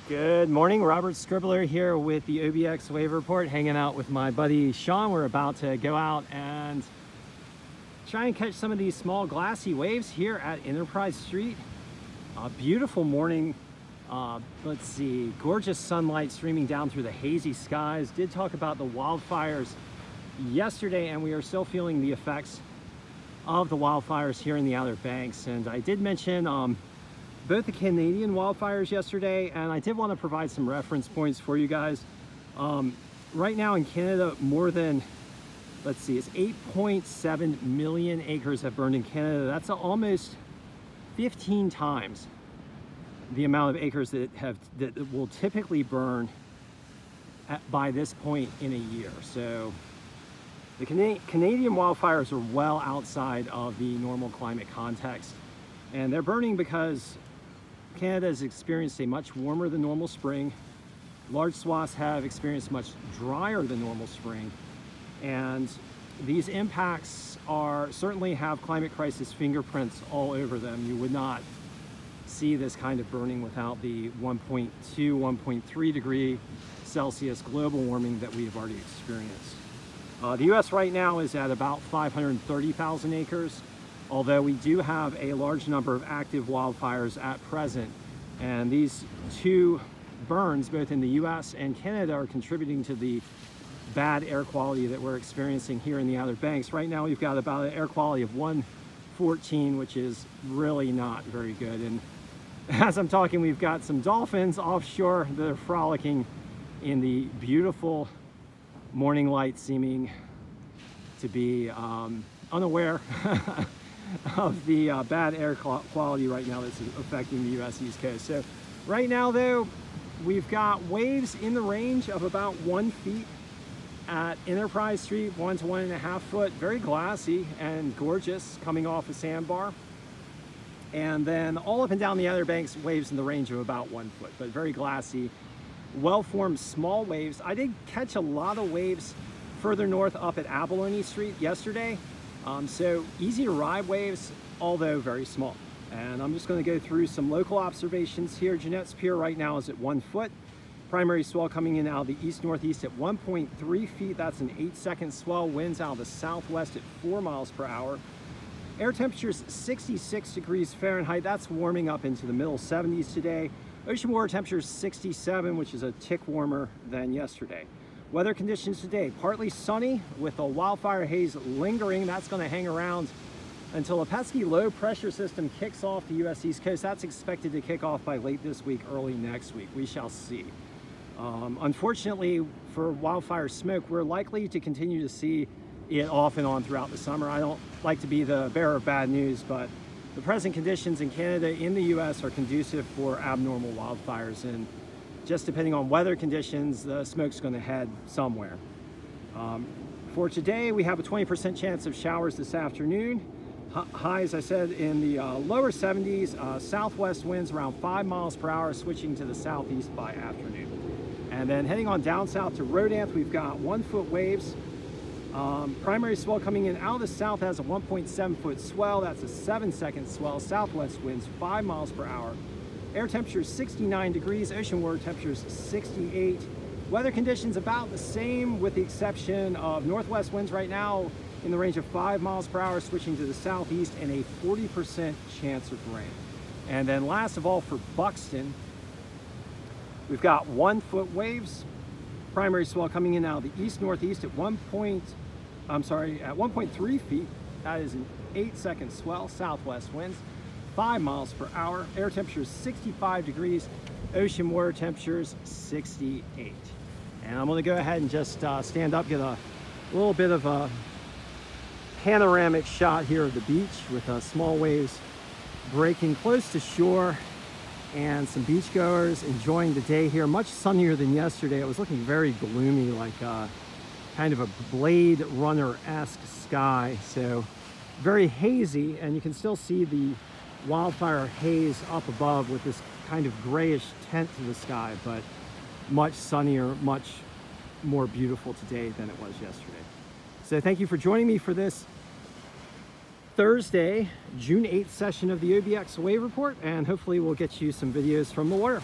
Good morning, Robert Scribbler here with the OBX Wave Report, hanging out with my buddy Sean. We're about to go out and try and catch some of these small glassy waves here at Enterprise Street. A beautiful morning. Let's see, gorgeous sunlight streaming down through the hazy skies. Did talk about the wildfires yesterday, and we are still feeling the effects of the wildfires here in the Outer Banks. And I did mention both the Canadian wildfires yesterday, and I did want to provide some reference points for you guys. Right now in Canada, more than, let's see, it's 8.7 million acres have burned in Canada. That's almost 15 times the amount of acres that will typically burn by this point in a year. So the Canadian wildfires are well outside of the normal climate context, and they're burning because Canada has experienced a much warmer than normal spring. Large swaths have experienced much drier than normal spring, and these impacts certainly have climate crisis fingerprints all over them. You would not see this kind of burning without the 1.2, 1.3 degree Celsius global warming that we have already experienced. The US right now is at about 530,000 acres, although we do have a large number of active wildfires at present. And these two burns, both in the US and Canada, are contributing to the bad air quality that we're experiencing here in the Outer Banks. Right now we've got about an air quality of 114, which is really not very good. And as I'm talking, we've got some dolphins offshore that are frolicking in the beautiful morning light, seeming to be unaware of the bad air quality right now that's affecting the US East Coast. So right now though, we've got waves in the range of about 1 foot at Enterprise Street, 1 to 1.5 foot, very glassy and gorgeous, coming off a sandbar. And then all up and down the Outer Banks, waves in the range of about 1 foot, but very glassy, well-formed small waves. I did catch a lot of waves further north up at Abalone Street yesterday. So easy to ride waves, although very small. And I'm just going to go through some local observations here. Jeanette's Pier right now is at 1 foot. Primary swell coming in out of the east-northeast at 1.3 feet. That's an 8-second swell. Winds out of the southwest at 4 miles per hour. Air temperatures 66 degrees Fahrenheit. That's warming up into the middle 70s today. Ocean water temperatures 67, which is a tick warmer than yesterday. Weather conditions today, partly sunny with a wildfire haze lingering. That's going to hang around until a pesky low pressure system kicks off the US East Coast. That's expected to kick off by late this week, early next week. We shall see. Unfortunately for wildfire smoke, we're likely to continue to see it off and on throughout the summer. I don't like to be the bearer of bad news, but the present conditions in Canada, in the US, are conducive for abnormal wildfires, and just depending on weather conditions, the smoke's going to head somewhere. For today, we have a 20% chance of showers this afternoon. High, as I said, in the lower 70s, southwest winds around 5 miles per hour, switching to the southeast by afternoon. And then heading on down south to Rodanthe, we've got 1 foot waves. Primary swell coming in out of the south has a 1.7 foot swell. That's a 7-second swell. Southwest winds 5 miles per hour. Air temperature 69 degrees. Ocean water temperatures 68. Weather conditions about the same, with the exception of northwest winds right now in the range of 5 miles per hour, switching to the southeast, and a 40% chance of rain. And then last of all, for Buxton, we've got 1 foot waves. Primary swell coming in out of the east-northeast at 1.3 feet. That is an 8-second swell. Southwest winds 5 miles per hour. Air temperatures 65 degrees. Ocean water temperatures 68. And I'm going to go ahead and just stand up, get a little bit of a panoramic shot here of the beach with small waves breaking close to shore, and some beachgoers enjoying the day here. Much sunnier than yesterday. It was looking very gloomy, like kind of a Blade Runner-esque sky. So very hazy, and you can still see the wildfire haze up above with this kind of grayish tint to the sky, but much sunnier, much more beautiful today than it was yesterday. So thank you for joining me for this Thursday, June 8th session of the OBX Wave Report, and hopefully we'll get you some videos from the water.